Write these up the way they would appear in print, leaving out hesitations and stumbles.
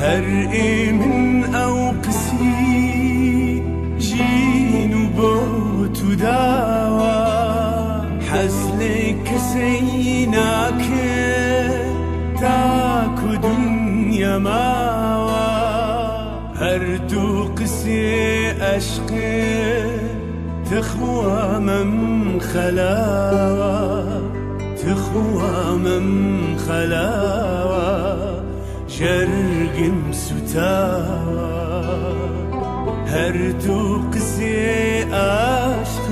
هر من او قسی جین با تو داوا حزل کسی ناکه تاکو دنیا ماوا هر دو قسی عشق تخوى من خلاوة تخوى من خلاوة جرق ستاوة هر دو قسي عشق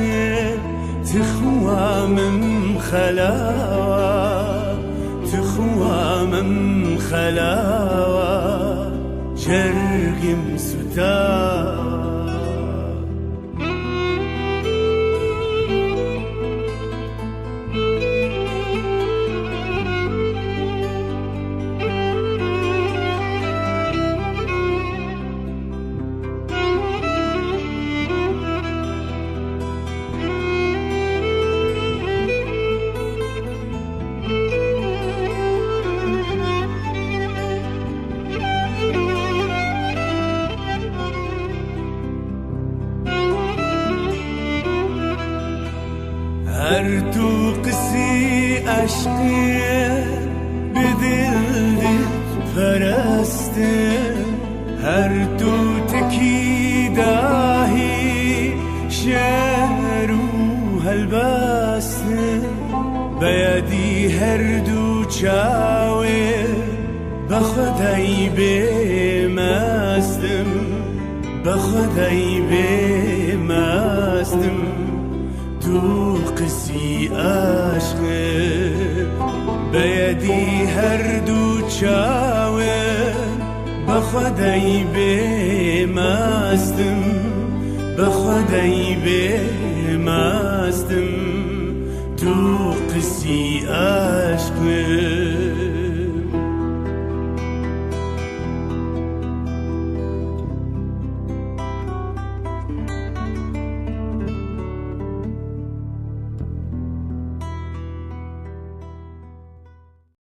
تخوى من خلاوة تخوى من خلاوة جرق ستاوة هر تو قسی عشقی بدلت پرسته هر تو تکی داهی شعر و هلبسته بیادی هر دو چاوه بخدای بمستم بخدای بمستم تو قسی عشق بیادی هر دو چاوه بخدای بمستم بخدای بمستم تو قسی عشق